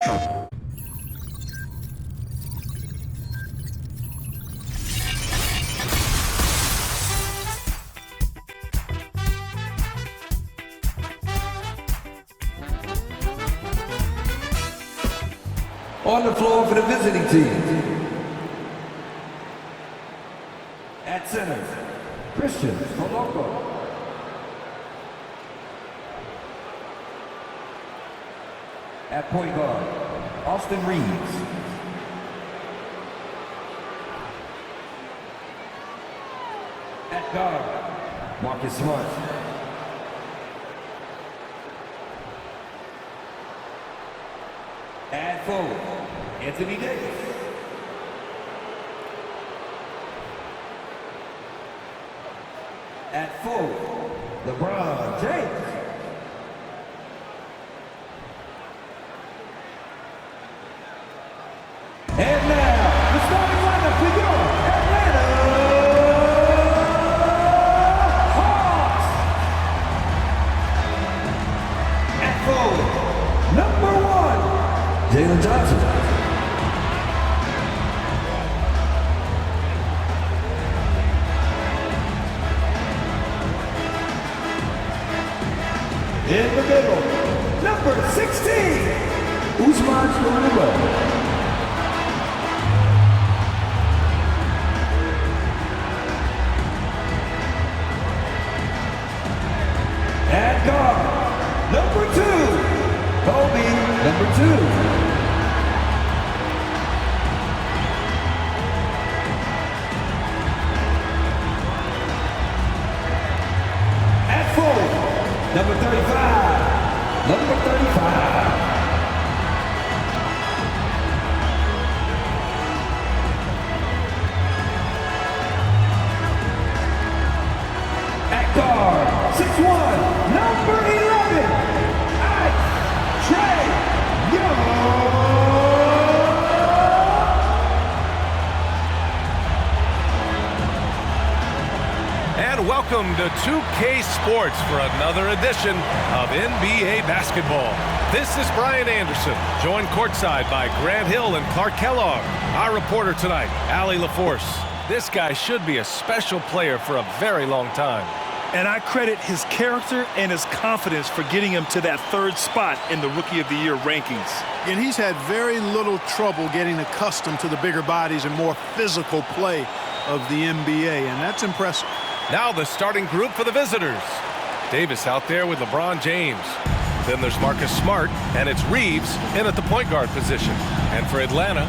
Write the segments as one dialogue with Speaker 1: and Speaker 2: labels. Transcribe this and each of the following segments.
Speaker 1: On the floor for the visiting team. At center, Christian Moloko. At point guard, Austin Reeves. At guard, Marcus Smart. At forward, Anthony Davis. At forward, LeBron James. And now, the starting lineup for your Atlanta Hawks. At forward, number 1, Jalen Johnson. In the middle, number 16, Usman Shuaibu. At guard, number 2, Kobe, number 2. At forward, number 35, number 35. At guard, 6'1", number 11, Trae Young.
Speaker 2: And welcome to 2K Sports for another edition of NBA basketball. This is Brian Anderson, joined courtside by Grant Hill and Clark Kellogg. Our reporter tonight, Allie LaForce. This guy should be a special player for a very long time.
Speaker 3: And I credit his character and his confidence for getting him to that 3rd spot in the Rookie of the Year rankings.
Speaker 4: And he's had very little trouble getting accustomed to the bigger bodies and more physical play of the NBA, and that's impressive.
Speaker 2: Now the starting group for the visitors. Davis out there with LeBron James. Then there's Marcus Smart, and it's Reeves in at the point guard position. And for Atlanta,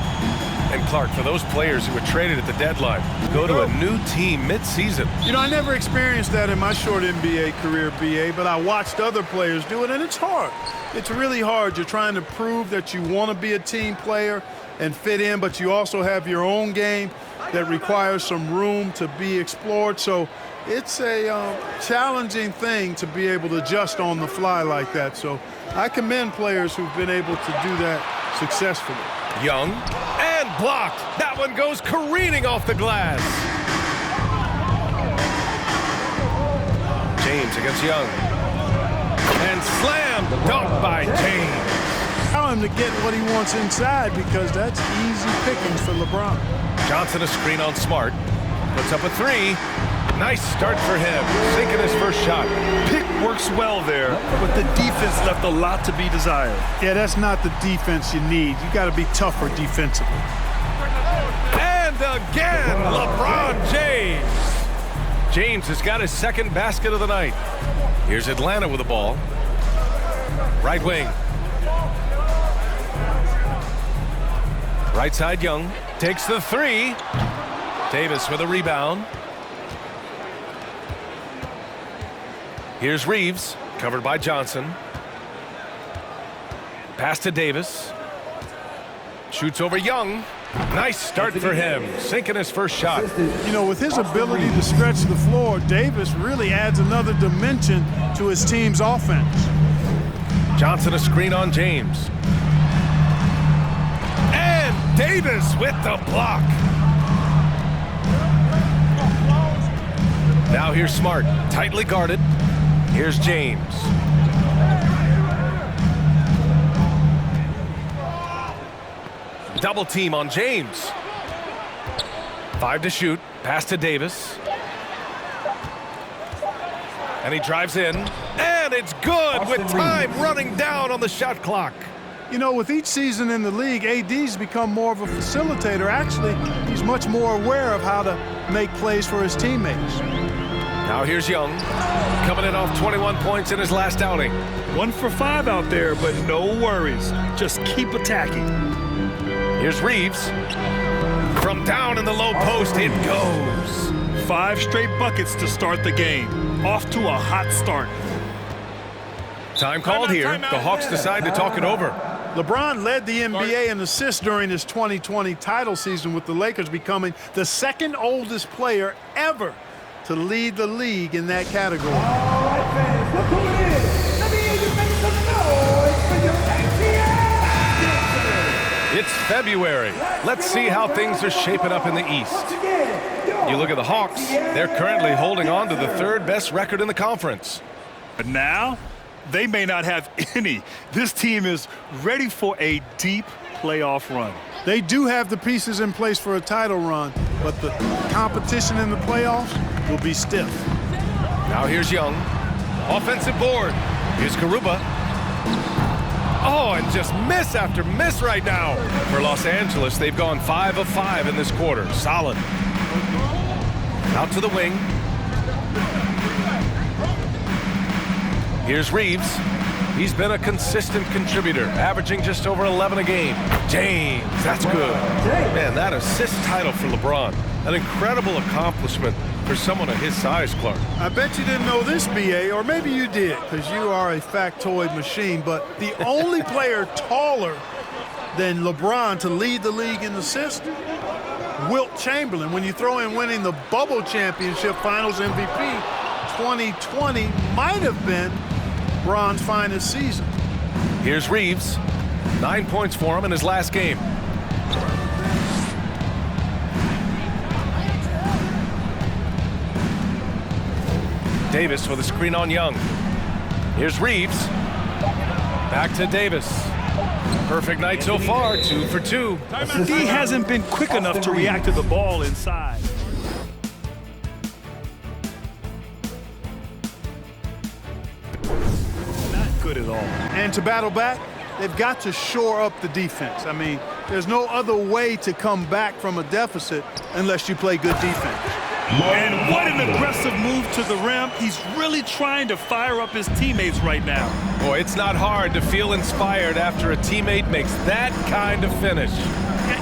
Speaker 2: and Clark, for those players who were traded at the deadline, go to a new team mid-season.
Speaker 4: You know, I never experienced that in my short NBA career, BA, but I watched other players do it, and it's hard. It's really hard. You're trying to prove that you want to be a team player and fit in, but you also have your own game that requires some room to be explored. So it's a challenging thing to be able to adjust on the fly like that. So I commend players who've been able to do that successfully.
Speaker 2: Young, and blocked. That one goes careening off the glass. James against Young. And slam dunked by James.
Speaker 4: Allow him to get what he wants inside because that's easy pickings for LeBron.
Speaker 2: Johnson a screen on Smart. Puts up a 3. Nice start for him. Sinking his first shot.
Speaker 3: Pick works well there, but the defense left a lot to be desired.
Speaker 4: Yeah, that's not the defense you need. You got to be tougher defensively.
Speaker 2: And again, LeBron James. James has got his 2nd basket of the night. Here's Atlanta with the ball. Right wing. Right side, Young. Takes the 3. Davis with a rebound. Here's Reeves, covered by Johnson. Pass to Davis. Shoots over Young. Nice start for him, sinking his first shot.
Speaker 4: You know, with his ability to stretch the floor, Davis really adds another dimension to his team's offense.
Speaker 2: Johnson a screen on James. And Davis with the block. Now here's Smart, tightly guarded. Here's James. double team on James. 5 to shoot. Pass to Davis. And he drives in. And it's good with time running down on the shot clock.
Speaker 4: You know, with each season in the league, AD's become more of a facilitator. Actually, he's much more aware of how to make plays for his teammates.
Speaker 2: Now here's Young, coming in off 21 points in his last outing.
Speaker 3: 1 for 5 out there, but no worries. Just keep attacking.
Speaker 2: Here's Reeves. From down in the low post, it goes.
Speaker 3: 5 straight buckets to start the game. Off to a hot start.
Speaker 2: Time called here. The Hawks decide to talk it over.
Speaker 4: LeBron led the NBA in assists during his 2020 title season, with the Lakers becoming the second oldest player ever to lead the league in that category.
Speaker 1: All right, fans, look who it is. Let me hear you make some noise for your NBA.
Speaker 2: It's February. Let's see how things are shaping up in the East.
Speaker 1: Once again,
Speaker 2: You look at the Hawks. They're currently holding on to the 3rd best record in the conference.
Speaker 3: But now, they may not have any. This team is ready for a deep playoff run.
Speaker 4: They do have the pieces in place for a title run, but the competition in the playoffs will be stiff.
Speaker 2: Now here's Young. Offensive board. Here's Garuba. Oh, and just miss after miss right now. For Los Angeles, they've gone 5 of 5 in this quarter. Solid. Out to the wing. Here's Reeves. He's been a consistent contributor, averaging just over 11 a game. James, that's good. Man, that assist title for LeBron. An incredible accomplishment for someone of his size, Clark.
Speaker 4: I bet you didn't know this, BA, or maybe you did, because you are a factoid machine, but the only player taller than LeBron to lead the league in assists, Wilt Chamberlain. When you throw in winning the Bubble Championship Finals MVP, 2020 might have been LeBron's finest season.
Speaker 2: Here's Reeves. 9 points for him in his last game. Davis with a screen on Young. Here's Reeves. Back to Davis. Perfect night so far, 2 for 2.
Speaker 3: He hasn't been quick enough to react to the ball inside. Not good at all.
Speaker 4: And to battle back, they've got to shore up the defense. I mean, there's no other way to come back from a deficit unless you play good defense.
Speaker 3: And what an aggressive move to the rim. He's really trying to fire up his teammates right now.
Speaker 2: Boy, it's not hard to feel inspired after a teammate makes that kind of finish.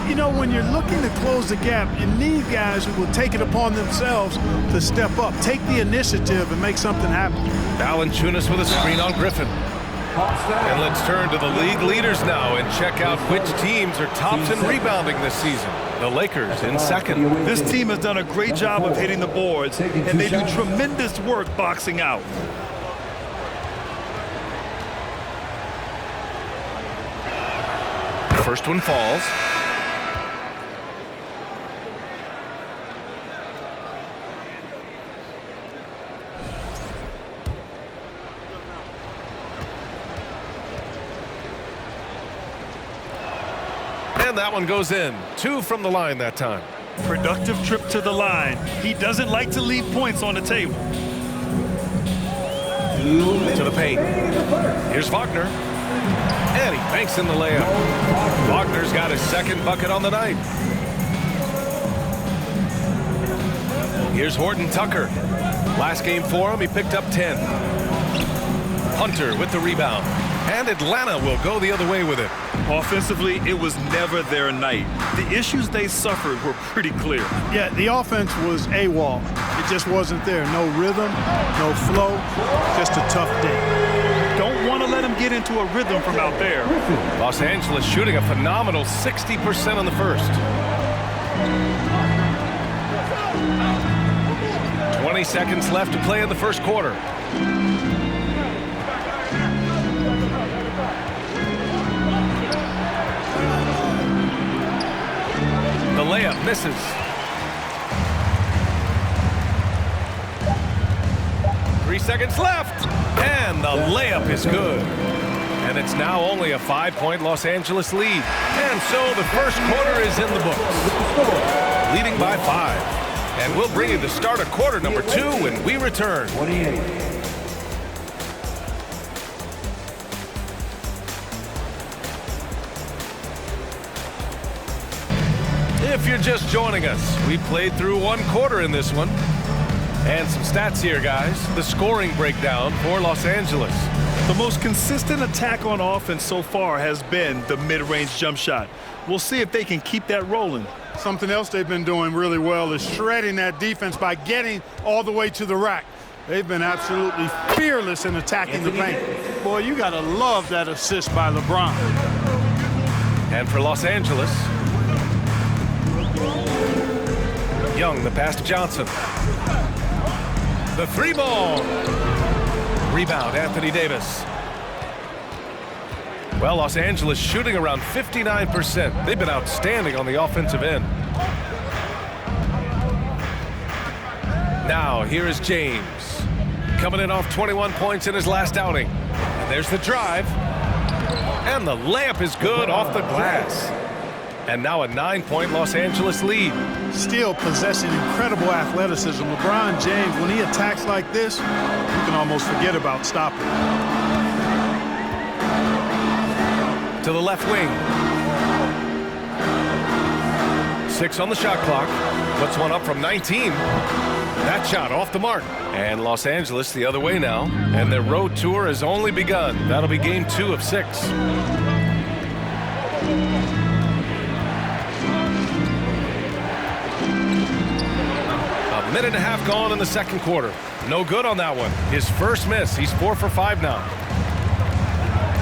Speaker 4: You know, when you're looking to close the gap, you need guys who will take it upon themselves to step up, take the initiative, and make something happen.
Speaker 2: Valanciunas with a screen on Griffin. And let's turn to the league leaders now and check out which teams are tops in rebounding this season. The Lakers in second.
Speaker 3: This team has done a great job of hitting the boards, and they do tremendous work boxing out.
Speaker 2: First one falls. And that one goes in. 2 from the line that time.
Speaker 3: Productive trip to the line. He doesn't like to leave points on the table.
Speaker 2: To the paint. Here's Wagner. And he banks in the layup. Wagner's got his second bucket on the night. Here's Horton Tucker. Last game for him, he picked up 10. Hunter with the rebound. And Atlanta will go the other way with it.
Speaker 3: Offensively, it was never their night. The issues they suffered were pretty clear.
Speaker 4: Yeah, the offense was AWOL. It just wasn't there. No rhythm, no flow, just a tough day.
Speaker 3: Don't want to let him get into a rhythm from out there.
Speaker 2: Los Angeles shooting a phenomenal 60% on the first. 20 seconds left to play in the first quarter. The layup misses. Three seconds left. And the layup is good. And And it's now only a 5-point Los Angeles lead. And so the first quarter is in the books, leading by 5. And we'll bring you the start of quarter number 2 when we return.
Speaker 1: 28.
Speaker 2: If you're just joining us, we played through 1 quarter in this one. And some stats here, guys. The scoring breakdown for Los Angeles.
Speaker 3: The most consistent attack on offense so far has been the mid-range jump shot. We'll see if they can keep that rolling.
Speaker 4: Something else they've been doing really well is shredding that defense by getting all the way to the rack. They've been absolutely fearless in attacking the paint. Boy, you got to love that assist by LeBron.
Speaker 2: And for Los Angeles, Young, the pass to Johnson. The 3-ball. Rebound, Anthony Davis. Well, Los Angeles shooting around 59%. They've been outstanding on the offensive end. Now, here is James. Coming in off 21 points in his last outing. And there's the drive. And the layup is good off the glass. And now a 9-point Los Angeles lead.
Speaker 4: Still possessing incredible athleticism. LeBron James, when he attacks like this, you can almost forget about stopping.
Speaker 2: To the left wing. 6 on the shot clock. Puts one up from 19. That shot off the mark. And Los Angeles the other way now. And their road tour has only begun. That'll be game 2 of 6. A minute and a half gone in the second quarter. No good on that one. His first miss. He's 4 for 5 now.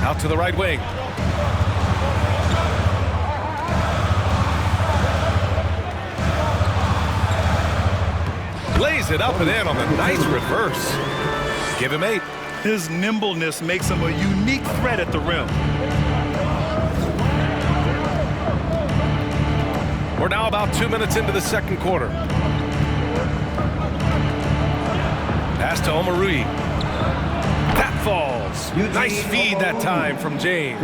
Speaker 2: Out to the right wing. Lays it up and in on the nice reverse. Give him 8.
Speaker 3: His nimbleness makes him a unique threat at the rim.
Speaker 2: We're now about 2 minutes into the second quarter. Pass to Omarui. That falls. Nice feed that time from James.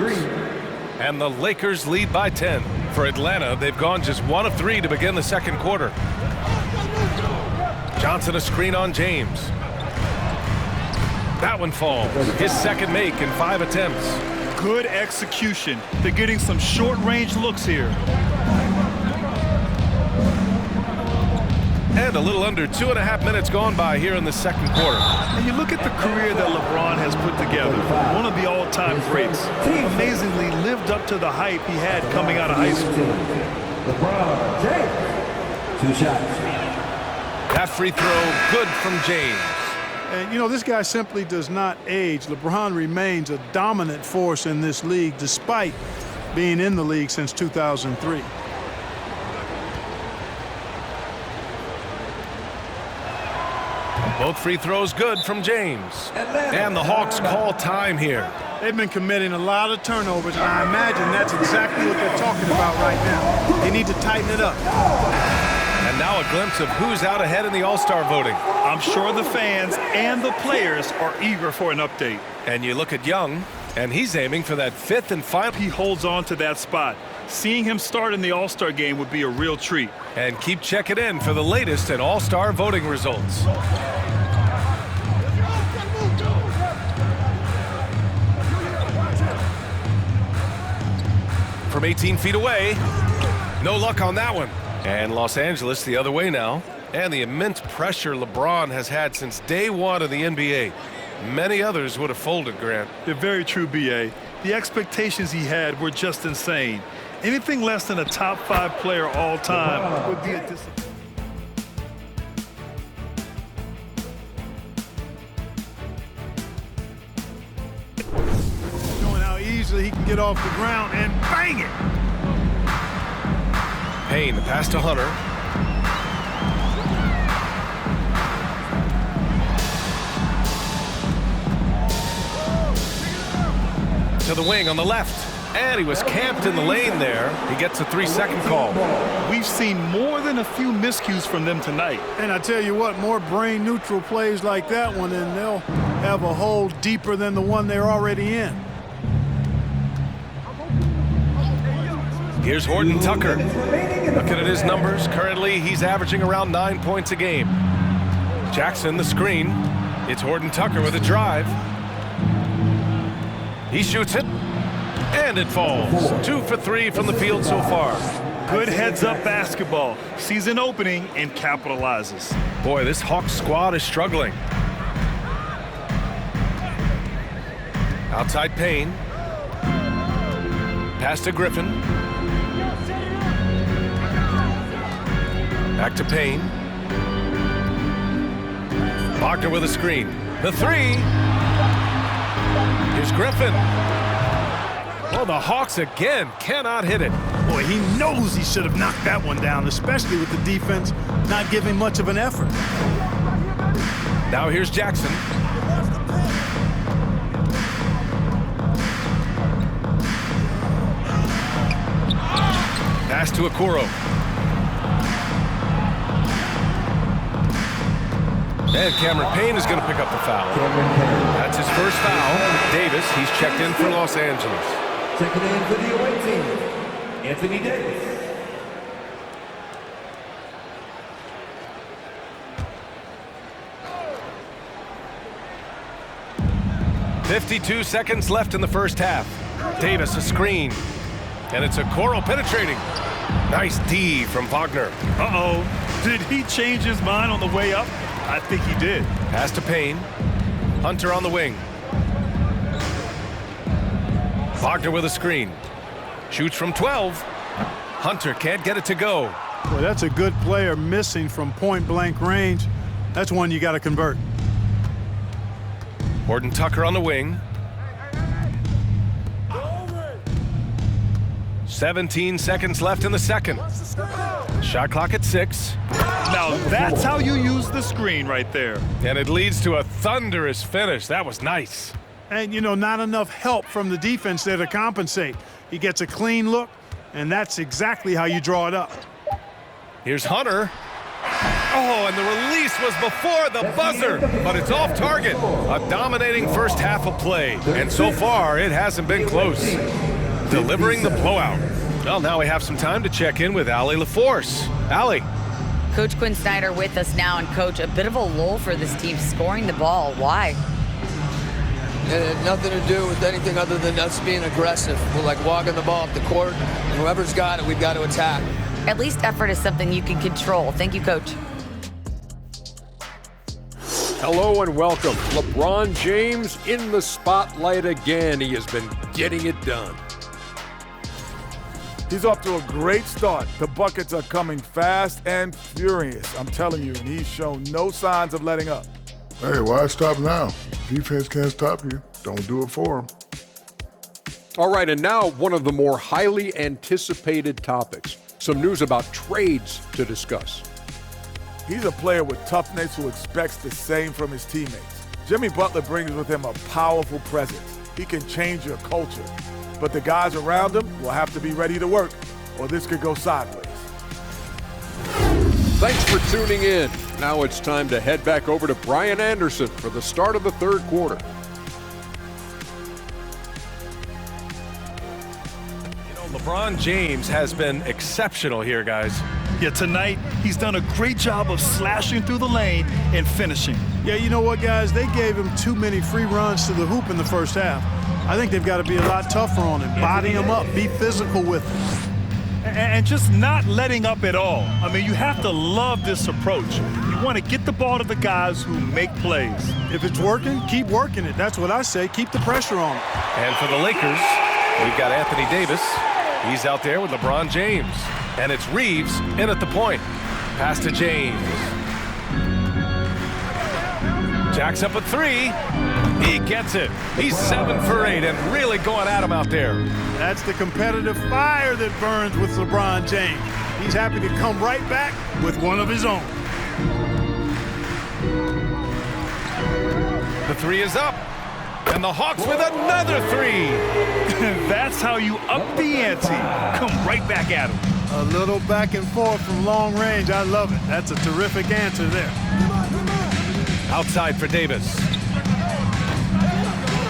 Speaker 2: And the Lakers lead by 10. For Atlanta, they've gone just 1 of 3 to begin the second quarter. Johnson a screen on James. That one falls. His second make in 5 attempts.
Speaker 3: Good execution. They're getting some short-range looks here.
Speaker 2: And a little under 2.5 minutes gone by here in the second quarter.
Speaker 3: And you look at the career that LeBron has put together. One of the all-time greats. Amazingly lived up to the hype he had coming out of high school.
Speaker 1: LeBron James. 2 shots.
Speaker 2: That free throw, good from James.
Speaker 4: And, you know, this guy simply does not age. LeBron remains a dominant force in this league despite being in the league since 2003.
Speaker 2: Both free throws good from James. And the Hawks call time here.
Speaker 4: They've been committing a lot of turnovers, and I imagine that's exactly what they're talking about right now. They need to tighten it up.
Speaker 2: And now a glimpse of who's out ahead in the All-Star voting.
Speaker 3: I'm sure the fans and the players are eager for an update.
Speaker 2: And you look at Young, and he's aiming for that 5th and final.
Speaker 3: He holds on to that spot. Seeing him start in the All-Star game would be a real treat.
Speaker 2: And keep checking in for the latest in All-Star voting results. From 18 feet away. No luck on that one. And Los Angeles the other way now. And the immense pressure LeBron has had since day 1 of the NBA. Many others would have folded, Grant.
Speaker 3: They're very true, B.A. The expectations he had were just insane. Anything less than a top 5 player all time would be a disappointment.
Speaker 4: Showing how easily he can get off the ground and bang it.
Speaker 2: Payne, the pass to Hunter. To the wing on the left. And he was camped in the lane there. He gets a 3-second call.
Speaker 3: We've seen more than a few miscues from them tonight.
Speaker 4: And I tell you what, more brain-neutral plays like that one, and they'll have a hole deeper than the one they're already in.
Speaker 2: Here's Horton Tucker. Looking at his numbers, currently he's averaging around 9 points a game. Jackson, the screen. It's Horton Tucker with a drive. He shoots it, and it falls. 2 for 3 from the field so far.
Speaker 3: Good heads-up basketball. Sees an opening and capitalizes.
Speaker 2: Boy, this Hawks squad is struggling. Outside Payne. Pass to Griffin. Back to Payne. Wagner with a screen. The three. Here's Griffin. Oh, the Hawks again cannot hit it.
Speaker 4: Boy, he knows he should have knocked that one down, especially with the defense not giving much of an effort.
Speaker 2: Now here's Jackson. Pass to Okoro. And Cameron Payne is going to pick up the foul. That's his first foul. Davis, he's checked in for Los Angeles.
Speaker 1: Checking in for the away team, Anthony Davis.
Speaker 2: .52 seconds left in the first half. Davis a screen. And it's Okoro penetrating. Nice D from Wagner.
Speaker 3: Uh-oh. Did he change his mind on the way up? I think he did.
Speaker 2: Pass to Payne. Hunter on the wing. Wagner with a screen. Shoots from 12. Hunter can't get it to go.
Speaker 4: Boy, that's a good player missing from point-blank range. That's one you got to convert.
Speaker 2: Horton Tucker on the wing. 17 seconds left in the second. Shot clock at 6.
Speaker 3: Now that's how you use the screen right there.
Speaker 2: And it leads to a thunderous finish. That was nice.
Speaker 4: And, you know, not enough help from the defense there to compensate. He gets a clean look, and that's exactly how you draw it up.
Speaker 2: Here's Hunter. Oh, and the release was before the buzzer, but it's off target. A dominating first half of play, and so far it hasn't been close. Delivering the blowout. Well, now we have some time to check in with Allie LaForce. Allie.
Speaker 5: Coach Quinn Snyder with us now, and Coach, a bit of a lull for this team scoring the ball. Why?
Speaker 6: It had nothing to do with anything other than us being aggressive. We're like walking the ball up the court, and whoever's got it, we've got to attack.
Speaker 5: At least effort is something you can control. Thank you, Coach.
Speaker 7: Hello and welcome. LeBron James in the spotlight again. He has been getting it done.
Speaker 8: He's off to a great start. The buckets are coming fast and furious. I'm telling you, and he's shown no signs of letting up.
Speaker 9: Hey, why stop now? Defense can't stop you. Don't do it for him.
Speaker 7: All right, and now one of the more highly anticipated topics. Some news about trades to discuss.
Speaker 8: He's a player with toughness who expects the same from his teammates. Jimmy Butler brings with him a powerful presence. He can change your culture. But the guys around him will have to be ready to work, or this could go sideways.
Speaker 7: Thanks for tuning in. Now it's time to head back over to Brian Anderson for the start of the third quarter.
Speaker 2: You know, LeBron James has been exceptional here, guys.
Speaker 3: Yeah, tonight he's done a great job of slashing through the lane and finishing.
Speaker 4: Yeah, you know what, guys? They gave him too many free runs to the hoop in the first half. I think they've got to be a lot tougher on him, body him up, be physical with him.
Speaker 3: And just not letting up at all. I mean, you have to love this approach. You want to get the ball to the guys who make plays.
Speaker 4: If it's working, keep working it. That's what I say. Keep the pressure on him.
Speaker 2: And for the Lakers, we've got Anthony Davis. He's out there with LeBron James. And it's Reeves in at the point. Pass to James. Jack's up at 3. He gets it. He's 7 for 8 and really going at him out there.
Speaker 4: That's the competitive fire that burns with LeBron James. He's happy to come right back with one of his own.
Speaker 2: The 3 is up. And the Hawks with another 3.
Speaker 3: That's how you up the ante. Come right back at him.
Speaker 4: A little back and forth from long range. I love it. That's a terrific answer there.
Speaker 2: Outside for Davis.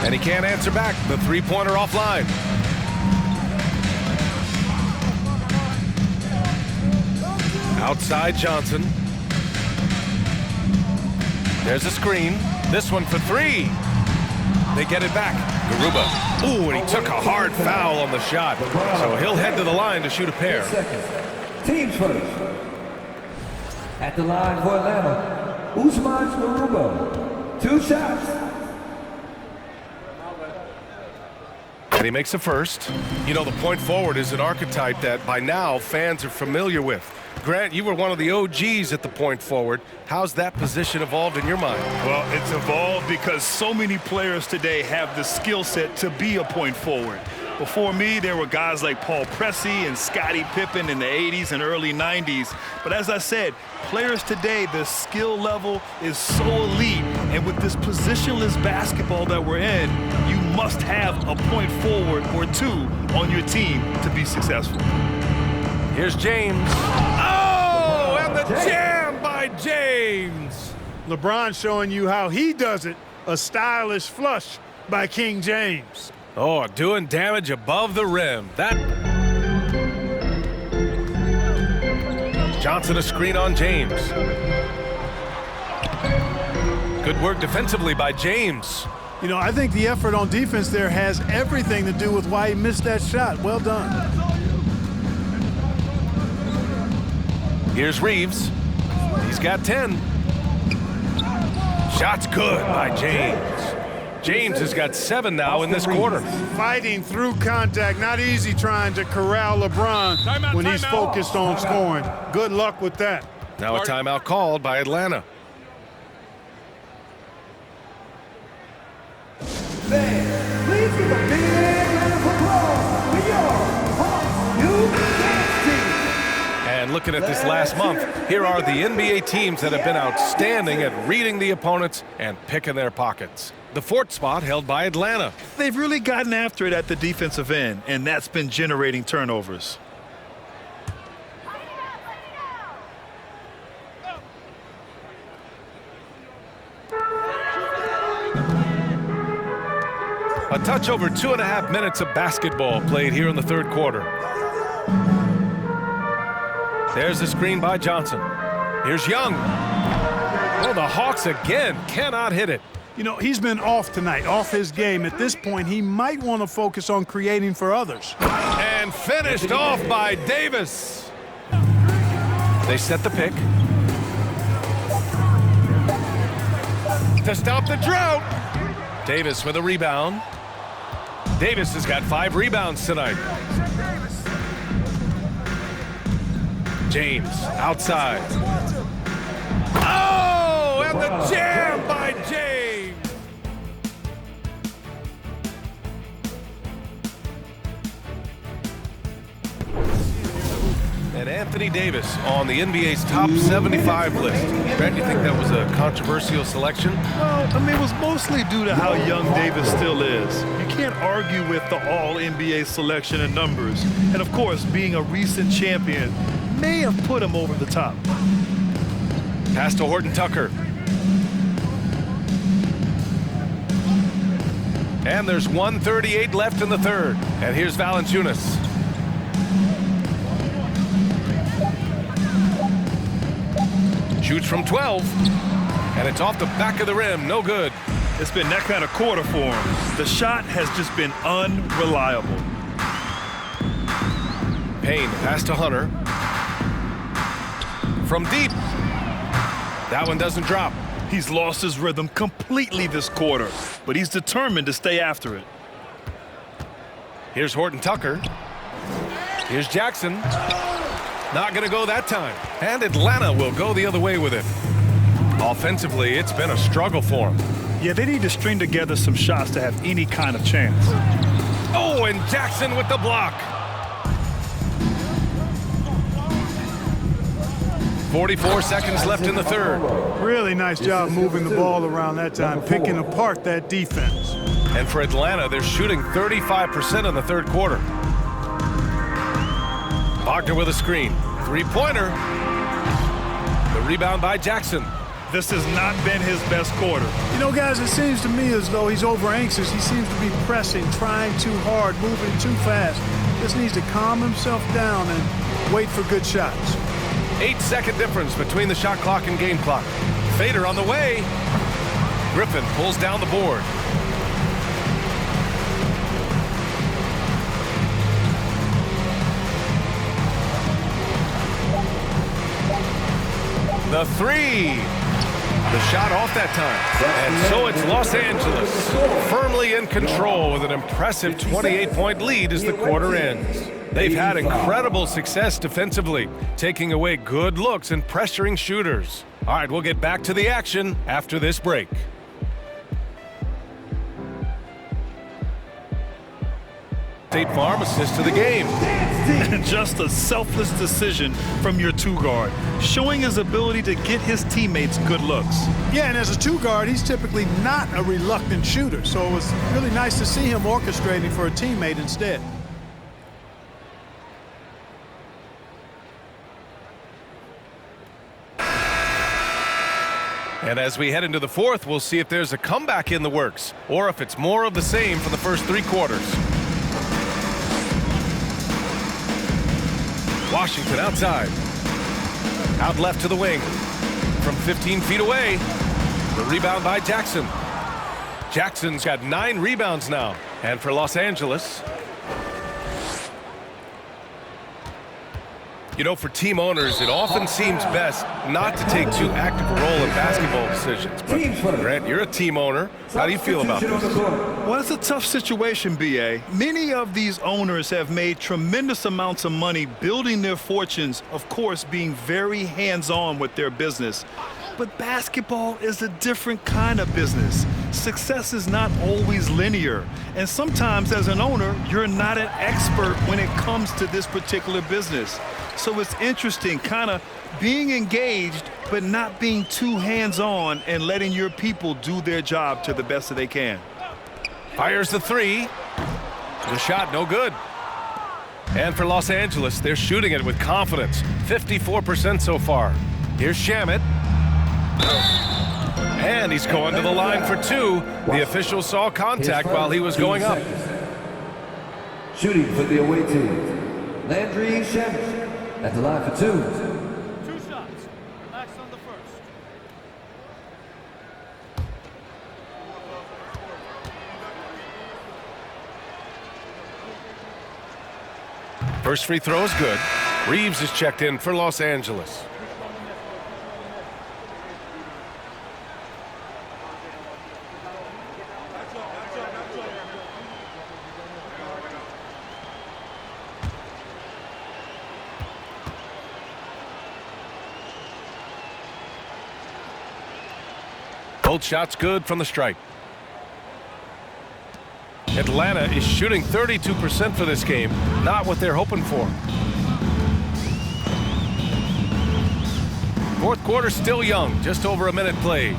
Speaker 2: And he can't answer back. The three-pointer offline. Outside Johnson. There's a screen. This one for three. They get it back. Garuba. Ooh, and he took a hard foul on the shot. So he'll head to the line to shoot a pair.
Speaker 1: Teams first. At the line for Atlanta, Usman Garuba. 2 shots.
Speaker 2: And he makes a first. You know, the point forward is an archetype that by now fans are familiar with. Grant, you were one of the OGs at the point forward. How's that position evolved in your mind?
Speaker 3: Well, it's evolved because so many players today have the skill set to be a point forward. Before me, there were guys like Paul Pressey and Scottie Pippen in the 80s and early 90s. But as I said, players today, the skill level is so elite. And with this positionless basketball that we're in, you must have a point forward or two on your team to be successful.
Speaker 2: Here's James. Oh, and the jam by James.
Speaker 4: LeBron showing you how he does it. A stylish flush by King James.
Speaker 2: Oh, doing damage above the rim. That. Johnson a screen on James. Good work defensively by James.
Speaker 4: You know, I think the effort on defense there has everything to do with why he missed that shot. Well done.
Speaker 2: Here's Reeves. He's got 10. Shot's good by James. James has got 7 now in this quarter.
Speaker 4: Fighting through contact, not easy trying to corral LeBron when he's focused on scoring. Good luck with that.
Speaker 2: Now a timeout called by Atlanta.
Speaker 1: Please give a big round of applause for your Hawks new dance team.
Speaker 2: And looking at this last month, here are the NBA teams that have been outstanding at reading the opponents and picking their pockets. The 4th spot held by Atlanta.
Speaker 3: They've really gotten after it at the defensive end, and that's been generating turnovers.
Speaker 2: A touch over 2.5 minutes of basketball played here in the 3rd quarter. There's the screen by Johnson. Here's Young. Oh, the Hawks again cannot hit it.
Speaker 4: You know, he's been off tonight, off his game. At this point, he might want to focus on creating for others.
Speaker 2: And finished off by Davis. They set the pick. To stop the drought. Davis with a rebound. Davis has got 5 rebounds tonight. James outside. Oh, and the jam by James. And Anthony Davis on the NBA's top 75 list. Brent, do you think that was a controversial selection?
Speaker 3: Well, I mean, it was mostly due to how young Davis still is. You can't argue with the all-NBA selection and numbers. And, of course, being a recent champion may have put him over the top.
Speaker 2: Pass to Horton Tucker. And there's 1:38 left in the 3rd. And here's Valanciunas. Shoots from 12, and it's off the back of the rim. No good.
Speaker 3: It's been that kind of quarter for him. The shot has just been unreliable.
Speaker 2: Payne, pass to Hunter. From deep. That one doesn't drop.
Speaker 3: He's lost his rhythm completely this quarter, but he's determined to stay after it.
Speaker 2: Here's Horton Tucker. Here's Jackson. Not going to go that time. And Atlanta will go the other way with it. Offensively, it's been a struggle for them.
Speaker 3: Yeah, they need to string together some shots to have any kind of chance.
Speaker 2: Oh, and Jackson with the block. 44 seconds left in the 3rd.
Speaker 4: Really nice job moving the ball around that time, picking apart that defense.
Speaker 2: And for Atlanta, they're shooting 35% in the 3rd quarter. Wagner with a screen. 3-pointer. The rebound by Jackson.
Speaker 3: This has not been his best quarter.
Speaker 4: You know, guys, it seems to me as though he's over-anxious. He seems to be pressing, trying too hard, moving too fast. Just needs to calm himself down and wait for good shots.
Speaker 2: 8-second difference between the shot clock and game clock. Fader on the way. Griffin pulls down the board. The three. The shot off that time. And so it's Los Angeles firmly in control with an impressive 28-point lead as the quarter ends. They've had incredible success defensively, taking away good looks and pressuring shooters. All right, we'll get back to the action after this break. State Farm assist to the game.
Speaker 3: Just a selfless decision from your two-guard, showing his ability to get his teammates good looks.
Speaker 4: Yeah, and as a two-guard, he's typically not a reluctant shooter, so it was really nice to see him orchestrating for a teammate instead.
Speaker 2: And as we head into the fourth, we'll see if there's a comeback in the works or if it's more of the same for the first 3 quarters. Washington outside. Out left to the wing. From 15 feet away. The rebound by Jackson. Jackson's got 9 rebounds now. And for Los Angeles, you know, for team owners, it often seems best not to take too active a role in basketball decisions. But Grant, you're a team owner. How do you feel about this?
Speaker 3: Well, it's a tough situation, B.A. Many of these owners have made tremendous amounts of money building their fortunes, of course, being very hands-on with their business. But basketball is a different kind of business. Success is not always linear. And sometimes as an owner, you're not an expert when it comes to this particular business. So it's interesting kind of being engaged, but not being too hands-on and letting your people do their job to the best that they can.
Speaker 2: Fires the three. The shot no good. And for Los Angeles, they're shooting it with confidence. 54% so far. Here's Shamet. And he's going to the line for 2. The official saw contact while he was going up.
Speaker 1: Shooting for the away team, Landry Shamet at the line for 2.
Speaker 10: 2 shots. Relax on the first.
Speaker 2: First free throw is good. Reeves is checked in for Los Angeles. Both shots good from the stripe. Atlanta is shooting 32% for this game. Not what they're hoping for. Fourth quarter still young. Just over a minute played.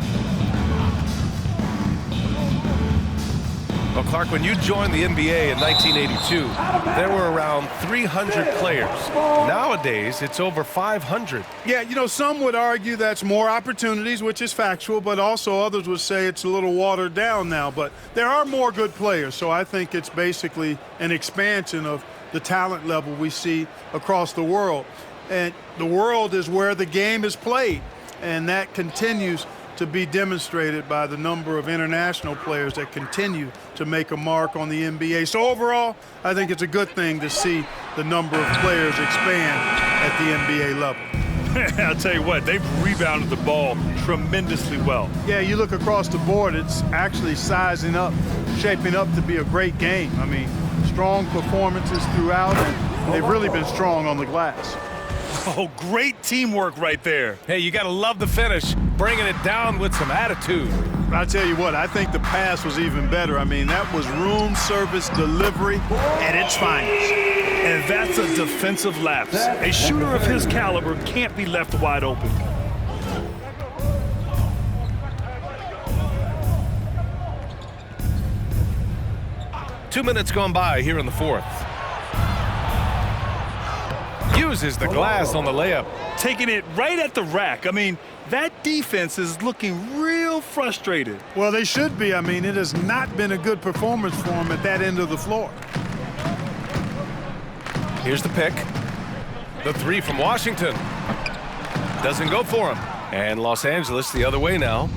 Speaker 2: Well, Clark, when you joined the NBA in 1982, there were around 300 players. Nowadays, it's over 500.
Speaker 4: Yeah, you know, some would argue that's more opportunities, which is factual, but also others would say it's a little watered down now. But there are more good players, so I think it's basically an expansion of the talent level we see across the world. And the world is where the game is played, and that continues to be demonstrated by the number of international players that continue to make a mark on the NBA. So overall, I think it's a good thing to see the number of players expand at the NBA level.
Speaker 3: I'll tell you what, they've rebounded the ball tremendously well.
Speaker 4: Yeah, you look across the board, it's actually sizing up, shaping up to be a great game. I mean, strong performances throughout, and they've really been strong on the glass.
Speaker 3: Oh, great teamwork right there.
Speaker 2: Hey, you got to love the finish, bringing it down with some attitude.
Speaker 4: I tell you what, I think the pass was even better. I mean, that was room service delivery at its finest.
Speaker 3: And that's a defensive lapse. A shooter of his caliber can't be left wide open.
Speaker 2: Two minutes gone by here in the fourth. Uses the glass on the layup.
Speaker 3: Taking it right at the rack. I mean, that defense is looking real frustrated.
Speaker 4: Well, they should be. I mean, it has not been a good performance for them at that end of the floor.
Speaker 2: Here's the pick. The three from Washington. Doesn't go for him. And Los Angeles the other way now.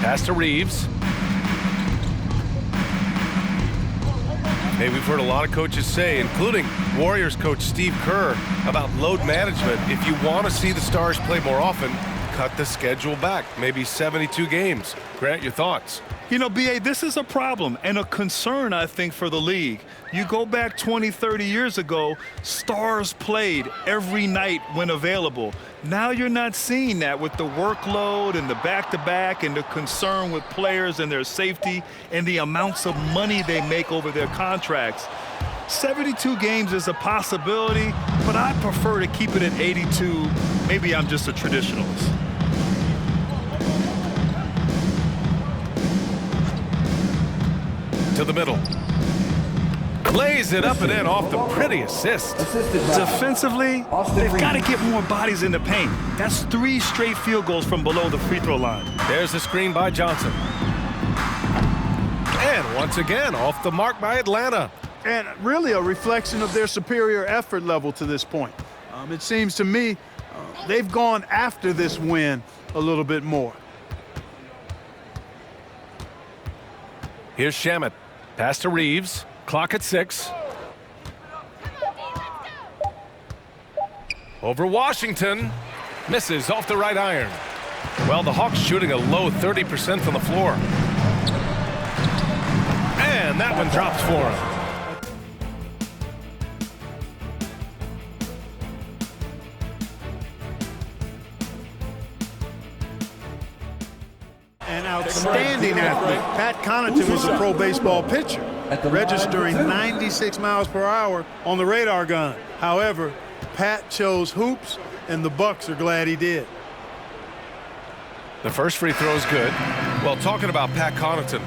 Speaker 2: Pass to Reeves. Hey, we've heard a lot of coaches say, including Warriors coach Steve Kerr, about load management. If you want to see the Stars play more often, cut the schedule back, maybe 72 games. Grant, your thoughts?
Speaker 3: You know, B.A., this is a problem and a concern, I think, for the league. You go back 20, 30 years ago, Stars played every night when available. Now you're not seeing that with the workload and the back-to-back and the concern with players and their safety and the amounts of money they make over their contracts. 72 games is a possibility, but I prefer to keep it at 82. Maybe I'm just a traditionalist.
Speaker 2: To the middle. Lays it up and in off the pretty assist.
Speaker 3: Defensively, they've got to get more bodies in the paint. That's 3 straight field goals from below the free throw line.
Speaker 2: There's the screen by Johnson. And once again, off the mark by Atlanta.
Speaker 4: And really a reflection of their superior effort level to this point. It seems to me they've gone after this win a little bit more.
Speaker 2: Here's Shamet. Pass to Reeves. Clock at 6. Over Washington. Misses off the right iron. Well, the Hawks shooting a low 30% from the floor. And that one drops for him.
Speaker 4: An outstanding athlete. Pat Connaughton was a pro baseball pitcher, registering 96 miles per hour on the radar gun. However, Pat chose hoops, and the Bucks are glad he did.
Speaker 2: The first free throw is good. Well, talking about Pat Connaughton,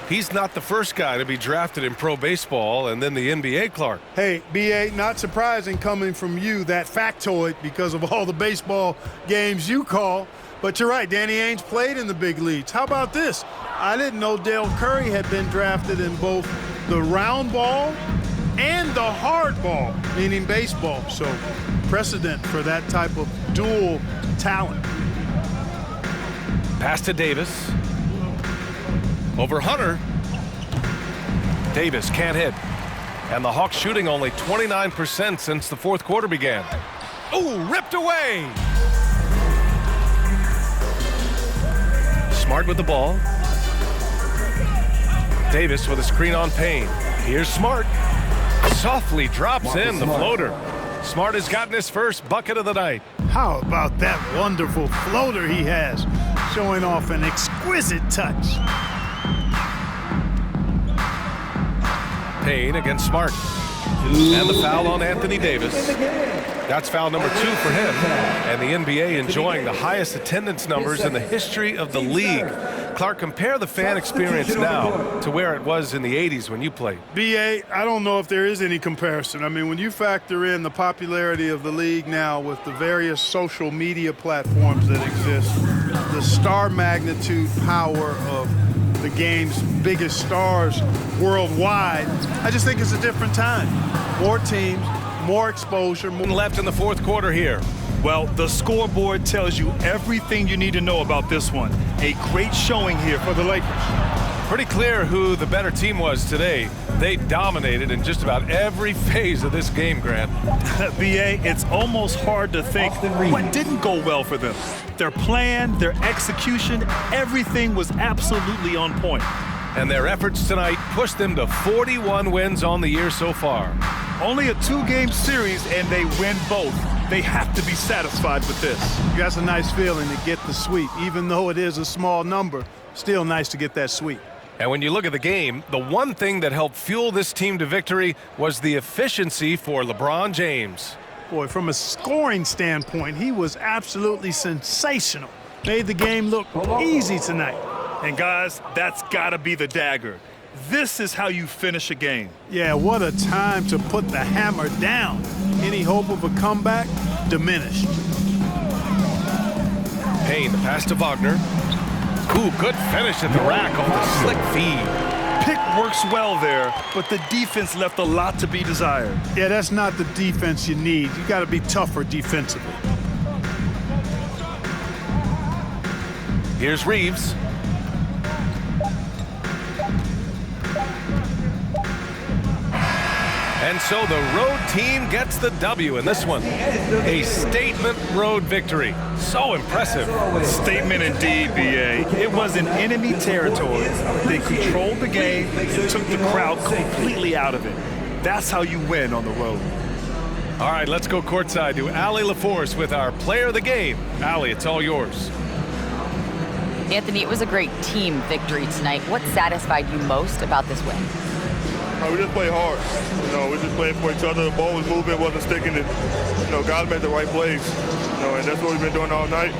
Speaker 2: he's not the first guy to be drafted in pro baseball and then the NBA, Clark.
Speaker 4: Hey, B.A., not surprising coming from you, that factoid, because of all the baseball games you call. But you're right, Danny Ainge played in the big leagues. How about this? I didn't know Dale Curry had been drafted in both the round ball and the hard ball, meaning baseball. So precedent for that type of dual talent.
Speaker 2: Pass to Davis. Over Hunter. Davis can't hit. And the Hawks shooting only 29% since the fourth quarter began. Oh, ripped away. Smart with the ball. Davis with a screen on Payne. Here's Smart. Softly drops in the floater. Smart has gotten his first bucket of the night.
Speaker 4: How about that wonderful floater he has, showing off an exquisite touch.
Speaker 2: Payne against Smart. And the foul on Anthony Davis. That's foul number 2 for him. And the NBA enjoying the highest attendance numbers in the history of the league. Clark, compare the fan experience now to where it was in the 80s when you played.
Speaker 4: B.A., I don't know if there is any comparison. I mean, when you factor in the popularity of the league now with the various social media platforms that exist, the star magnitude power of the game's biggest stars worldwide, I just think it's a different time. More teams, more exposure.
Speaker 2: More left in the fourth quarter here.
Speaker 3: Well, the scoreboard tells you everything you need to know about this one. A great showing here for the Lakers.
Speaker 2: Pretty clear who the better team was today. They dominated in just about every phase of this game, Grant.
Speaker 3: B.A., it's almost hard to think what didn't go well for them. Their plan, their execution, everything was absolutely on point.
Speaker 2: And their efforts tonight pushed them to 41 wins on the year so far.
Speaker 3: Only a 2-game series, and they win both. They have to be satisfied with this.
Speaker 4: That's a nice feeling to get the sweep. Even though it is a small number, still nice to get that sweep.
Speaker 2: And when you look at the game, the one thing that helped fuel this team to victory was the efficiency for LeBron James.
Speaker 4: Boy, from a scoring standpoint, he was absolutely sensational. Made the game look easy tonight.
Speaker 3: And guys, that's got to be the dagger. This is how you finish a game.
Speaker 4: Yeah, what a time to put the hammer down. Any hope of a comeback diminished.
Speaker 2: Payne, the pass to Wagner. Ooh, good finish at the rack on the slick feed.
Speaker 3: Pick works well there, but the defense left a lot to be desired.
Speaker 4: Yeah, that's not the defense you need. You got to be tougher defensively.
Speaker 2: Here's Reeves. And so the road team gets the W in this one. A statement road victory. So impressive.
Speaker 3: Statement indeed, B.A. It was in enemy territory. They controlled the game and took the crowd completely out of it. That's how you win on the road.
Speaker 2: All right, let's go courtside to Allie LaForce with our player of the game. Allie, it's all yours.
Speaker 5: Anthony, it was a great team victory tonight. What satisfied you most about this win?
Speaker 11: We just played hard. We just played for each other. The ball was moving, wasn't sticking. And, guys made the right plays. And that's what we've been doing all night,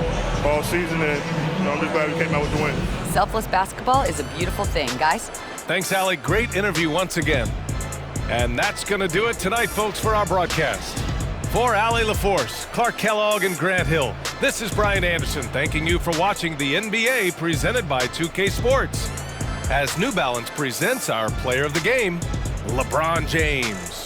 Speaker 11: all season. And, I'm just glad we came out with the win.
Speaker 5: Selfless basketball is a beautiful thing, guys.
Speaker 2: Thanks, Allie. Great interview once again. And that's going to do it tonight, folks, for our broadcast. For Allie LaForce, Clark Kellogg, and Grant Hill, this is Brian Anderson thanking you for watching the NBA presented by 2K Sports. As New Balance presents our player of the game, LeBron James.